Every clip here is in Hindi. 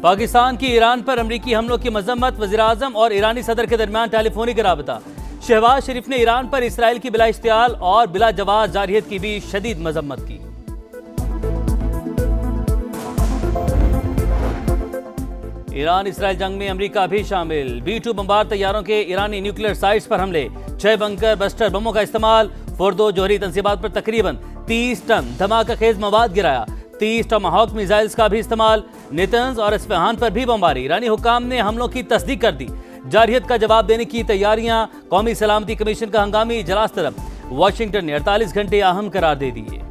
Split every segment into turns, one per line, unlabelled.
पाकिस्तान की ईरान पर अमरीकी हमलों की मजम्मत, वज़ीर-ए-आज़म और ईरानी सदर के दरमियान टेलीफोनिक राबता। शहबाज शरीफ ने ईरान पर इसराइल की बिला इश्तियाल और बिला जवाब जारहियत की भी शदीद मजम्मत की। ईरान इसराइल जंग में अमरीका भी शामिल। B-2 बमबार तैयारों के ईरानी न्यूक्लियर साइट्स पर हमले, 6 बंकर बस्टर बमों का इस्तेमाल, फोर्दो जोहरी तंसीबात पर तकरीबन 30 टन धमाका खेज मवाद गिराया, 30 टमाहॉक मिसाइल्स का भी इस्तेमाल। नेतन्ज और इस्फहान पर भी बमबारी। ईरानी हुकाम ने हमलों की तस्दीक कर दी। जारहियत का जवाब देने की तैयारियां। कौमी सलामती कमीशन का हंगामी इजलास तलब। वाशिंगटन ने 48 घंटे अहम करार दे दिए।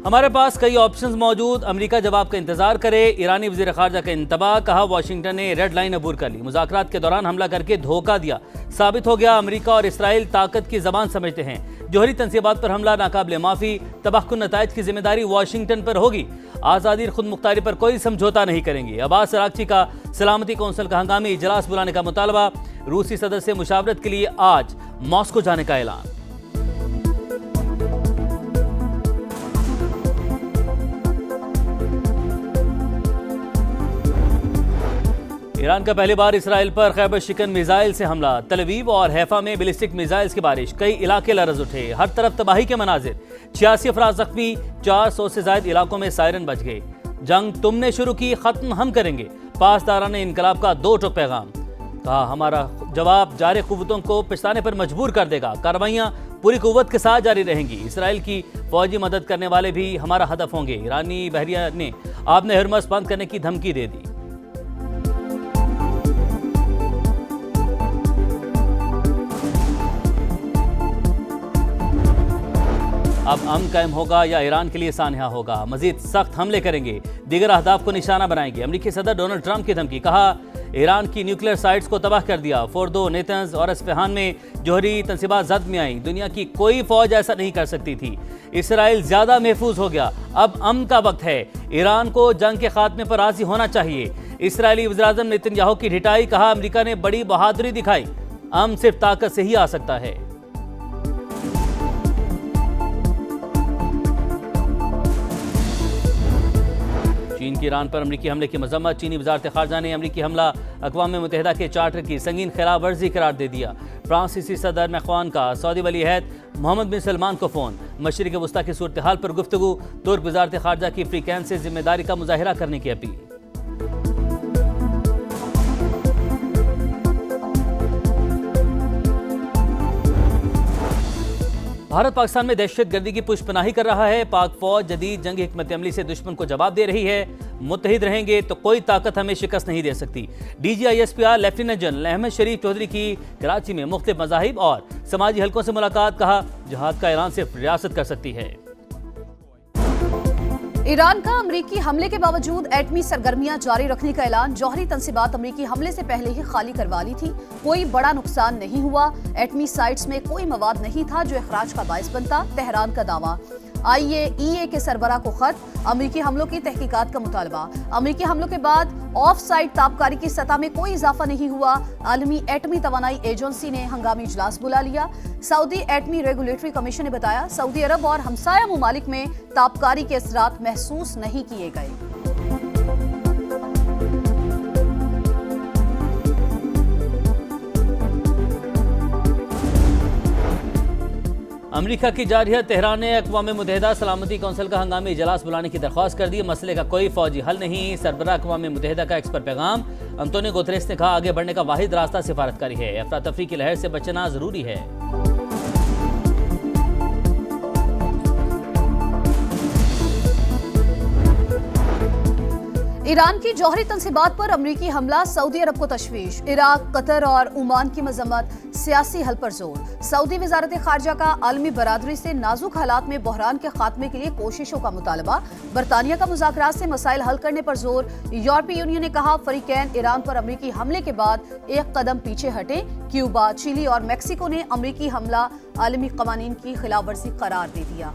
हमारे पास कई ऑप्शंस मौजूद, अमेरिका जवाब का इंतजार करे। ईरानी वज़ीर ख़ारजा का इंतबाह, कहा वाशिंगटन ने रेड लाइन अबूर कर ली। मुज़ाकरात के दौरान हमला करके धोखा दिया, साबित हो गया अमेरिका और इसराइल ताकत की ज़बान समझते हैं। जोहरी तंसीबात पर हमला नाकाबिले माफ़ी, तबाहकुन नताइज की जिम्मेदारी वाशिंगटन पर होगी। आज़ादी और खुद मुख्तारी पर कोई समझौता नहीं करेंगे। अब्बास अरागची का सलामती कौंसिल का हंगामी इजलास बुलाने का मुतालबा। रूसी सदर से मुशावरत के लिए आज मॉस्को जाने का ऐलान। ईरान का पहली बार इसराइल पर खैबर शिकन मिसाइल से हमला। तल अवीव और हैफा में बैलिस्टिक मिसाइल्स की बारिश, कई इलाके लरज उठे, हर तरफ तबाही के मनाजिर। 86 अफराद जख्मी, 400 से ज्यादा इलाकों में सायरन बच गए। जंग तुमने शुरू की, खत्म हम करेंगे। पासदारान इनकलाब का 2 टोक पैगाम, कहा हमारा जवाब जारी कुव्वतों को पछताने पर मजबूर कर देगा। कार्रवाइयां पूरी कुव्वत के साथ जारी रहेंगी। इसराइल की फौजी मदद करने वाले भी हमारा हदफ होंगे। ईरानी बहरिया ने आपने हरमस बंद करने की धमकी दे दी। अब अमन कायम होगा या ईरान के लिए सानहा होगा। मजीद सख्त हमले करेंगे, दीगर अहदाफ को निशाना बनाएंगे। अमेरिकी सदर डोनाल्ड ट्रंप की धमकी, कहा ईरान की न्यूक्लियर साइट्स को तबाह कर दिया। फोर्दो, नेतन्ज और इस्फहान में जोहरी तंसीबात जद में आई। दुनिया की कोई फौज ऐसा नहीं कर सकती थी। इसराइल ज्यादा महफूज हो गया। अब अमन का वक्त है। ईरान को जंग के खात्मे पर राजी होना चाहिए। इसराइली वज़ीर-ए-आज़म नेतन्याहू की ढिठाई, कहा अमेरिका ने बड़ी बहादुरी दिखाई। अमन सिर्फ ताकत से ही आ सकता है। चीन की ईरान पर अमरीकी हमले की मजम्मत। चीनी वज़ारत ख़ारजा ने अमरीकी हमला अक़वाम मुत्तहिदा के चार्टर की संगीन खिलाफ वर्जी करार दे दिया। फ्रांसीसी सदर मैक्रोन का सऊदी वली अहद मोहम्मद बिन सलमान को फ़ोन। मशरिक़ वस्ता की सूरत हाल पर गुफ्तगू। तुर्क वज़ारत ख़ारजा की अफ्रीकैन से जिम्मेदारी का मुजाहिरा करने की अपील। भारत पाकिस्तान में दहशतगर्दी की पुष्पनाही कर रहा है। पाक फौज जदीद जंगी हिकमत अमली से दुश्मन को जवाब दे रही है। मुत्तहिद रहेंगे तो कोई ताकत हमें शिकस्त नहीं दे सकती। DGISPR लेफ्टिनेंट जनरल अहमद शरीफ चौधरी की कराची में मुख्तलिफ मज़ाहिब और समाजी हलकों से मुलाकात, कहा जहाद का ऐलान सिर्फ रियासत कर सकती है।
ईरान का अमरीकी हमले के बावजूद एटमी सरगर्मियां जारी रखने का ऐलान। जौहरी तंसीबात अमरीकी हमले से पहले ही खाली करवा ली थी। कोई बड़ा नुकसान नहीं हुआ। एटमी साइट्स में कोई मवाद नहीं था जो इखराज का बायस बनता। तेहरान का दावा। IAEA के सरबराह को खत। अमरीकी हमलों की तहकीकात का मुतालबा। अमरीकी हमलों के बाद ऑफ साइट ताबकारी की सतह में कोई इजाफा नहीं हुआ। आलमी एटमी तवानाई एजेंसी ने हंगामी इजलास बुला लिया। सऊदी एटमी रेगुलेटरी कमीशन ने बताया सऊदी अरब और हमसाया मुमालिक में ताबकारी के असरात महसूस नहीं किए गए।
अमेरिका की जारहियत। तेहरान ने अक़वाम मुत्तहिदा सलामती कौंसिल का हंगामी इजलास बुलाने की दरख्वास्त कर दी। मसले का कोई फौजी हल नहीं। सरबराह अक़वाम मुत्तहिदा का एक्सपर्ट पैगाम। अंतोनियो गुतरेस ने कहा आगे बढ़ने का वाहिद रास्ता सिफारतकारी है। अफरा तफरी की लहर से बचना जरूरी है।
ईरान की जौहरी तंसीबात पर अमरीकी हमला। सऊदी अरब को तशवीश। इराक, कतर और ओमान की मजम्मत। सियासी हल पर जोर। सऊदी वजारत खारजा का आलमी बरादरी से नाजुक हालात में बहरान के खात्मे के लिए कोशिशों का मुतालबा। बरतानिया का मुज़ाकरात से मसाइल हल करने पर जोर। यूरोपीय यूनियन ने कहा फरीकैन ईरान पर अमरीकी हमले के बाद एक कदम पीछे हटे। क्यूबा, चिली और मैक्सिको ने अमरीकी हमला आलमी कवानीन की खिलाफ वर्जी करार दे दिया।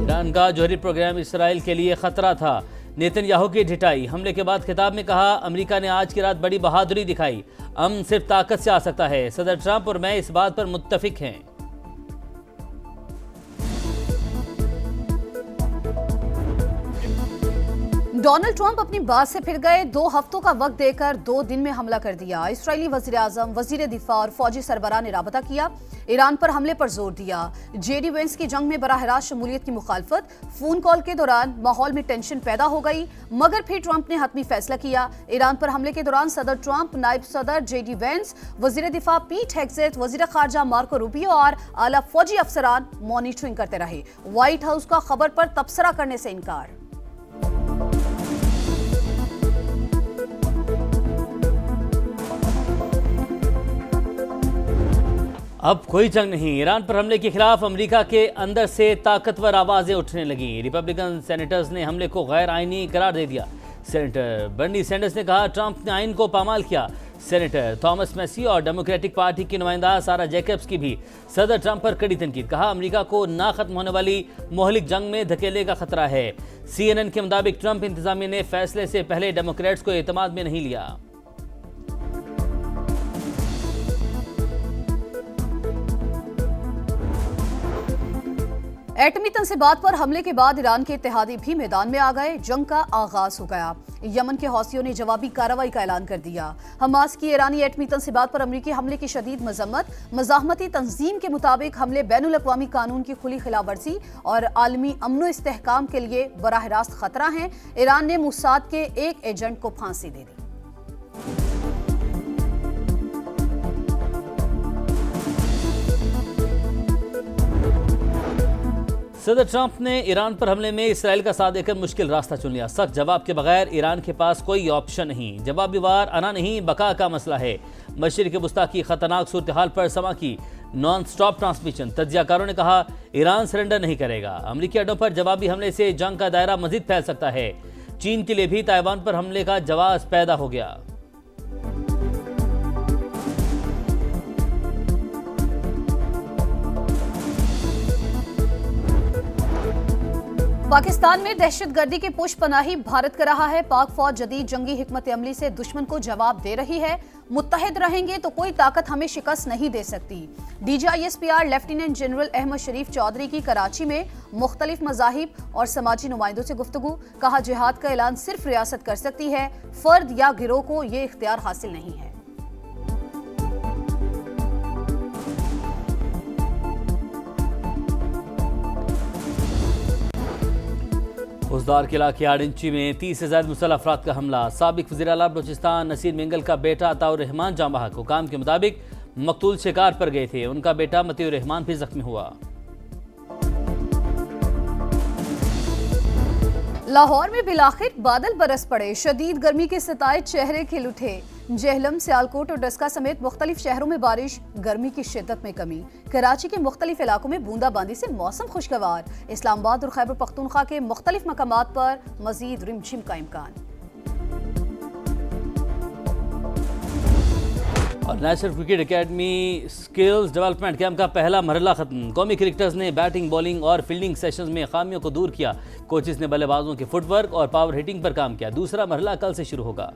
ईरान का जौहरी प्रोग्राम इसराइल के लिए खतरा था। नेतन्याहू की ढिठाई, हमले के बाद खिताब में कहा, अमेरिका ने आज की रात बड़ी बहादुरी दिखाई, अमन सिर्फ ताकत से आ सकता है। सदर ट्रंप और मैं इस बात पर मुत्तफिक हैं।
डोनाल्ड ट्रंप अपनी बात से फिर गए। 2 हफ्तों का वक्त देकर 2 दिन में हमला कर दिया। इस्राएली वजीर आजम, वजीर दिफा और फौजी सरबराह ने राबता किया, ईरान पर हमले पर जोर दिया। जेडी वेंस की जंग में बराह रास्त शमूलियत की मुखालफत, फोन कॉल के दौरान माहौल में टेंशन पैदा हो गई, मगर फिर ट्रंप ने हतमी फैसला किया। ईरान पर हमले के दौरान सदर ट्रंप, नायब सदर जेडी वेंस, वजीर दिफा पीट हेग्सेथ, वजीर खारजा मार्को रूबियो और आला फौजी अफसरान मॉनिटरिंग करते रहे। व्हाइट हाउस का खबर पर तबसरा करने से इनकार।
अब कोई जंग नहीं, ईरान पर हमले के खिलाफ अमेरिका के अंदर से ताकतवर आवाजें उठने लगी। रिपब्लिकन सेनेटर्स ने हमले को गैर आईनी करार दे दिया। सेनेटर बर्नी सैंडर्स ने कहा, ट्रंप ने आइन को पामाल किया। सेनेटर थॉमस मैसी और डेमोक्रेटिक पार्टी की नुमाइंदा सारा जैकब्स की भी सदर ट्रंप पर कड़ी तनकीद, कहा, अमेरिका को ना खत्म होने वाली मोहलिक जंग में धकेलने का खतरा है। CNN के मुताबिक ट्रंप इंतजामिया ने फैसले से पहले डेमोक्रेट्स को एतमाद में नहीं लिया।
एटमी तंसीबात पर हमले के बाद ईरान के इत्तेहादी भी मैदान में आ गए। जंग का आगाज हो गया। यमन के हौसियों ने जवाबी कार्रवाई का ऐलान कर दिया। हमास की ईरानी एटमी तंसीबात पर अमेरिकी हमले की शदीद मजम्मत। मज़ाहमती तंजीम के मुताबिक हमले बैनुल-अक़वामी कानून की खुली खिलाफवर्जी और आलमी अमन इस्तेहकाम के लिए बराह रास्त खतरा हैं। ईरान ने मुसाद के एक एजेंट को फांसी दे दी।
सदर ट्रंप ने ईरान पर हमले में इसराइल का साथ देकर मुश्किल रास्ता चुन लिया। सख्त जवाब के बगैर ईरान के पास कोई ऑप्शन नहीं। जवाबी वार आना नहीं, बका का मसला है। मशरिक़ वस्ता की खतरनाक सूरत हाल पर समा की नॉन स्टॉप ट्रांसमिशन। तज्जियाकारों ने कहा, ईरान सरेंडर नहीं करेगा। अमरीकी अड्डों पर जवाबी हमले से जंग का दायरा मजीद फैल सकता है। चीन के लिए भी ताइवान पर हमले का जवाब पैदा हो गया।
पाकिस्तान में दहशतगर्दी की पुष्पनाही भारत कर रहा है। पाक फौज जदीद जंगी हिकमत अमली से दुश्मन को जवाब दे रही है। मुत्तहिद रहेंगे तो कोई ताकत हमें शिकस्त नहीं दे सकती। DGISPR लेफ्टिनेंट जनरल अहमद शरीफ चौधरी की कराची में मुख्तलिफ मज़ाहिब और समाजी नुमाइंदों से गुफ्तगू, कहा, जिहाद का ऐलान सिर्फ रियासत कर सकती है, फर्द या गिरोह को ये इख्तियार हासिल नहीं है।
उजदार के इलाके आड़िंची में 30 से ज्यादा मुसल्लह अफराद का हमला। साबिक वज़ीर आला बलूचिस्तान नसीर मिंगल का बेटा अताउर रहमान जाँ बहक। हुकाम के मुताबिक मकतूल शिकार पर गए थे। उनका बेटा मतीउर रहमान भी जख्मी हुआ।
लाहौर में बिलाखिर बादल बरस पड़े। शदीद गर्मी के सताए चेहरे खिल उठे। जेहलम, सियालकोट और डस्का समेत मुख्तलिफ शहरों में बारिश, गर्मी की शिद्दत में कमी। कराची के मुख्तलिफ इलाकों में बूंदाबांदी से मौसम खुशगवार। इस्लामाबाद और खैबर पख्तूनख्वा के मुख्तलिफ मकामात पर मजीद रिमझिम का इम्कान।
और national cricket academy skills development camp का पहला मरहला खत्म। कौमी क्रिकेटर्स ने बैटिंग, बॉलिंग और फील्डिंग सेशंस में खामियों को दूर किया। कोचेस ने बल्लेबाजों के फुटवर्क और पावर हिटिंग पर काम किया। दूसरा मरहला कल से शुरू होगा।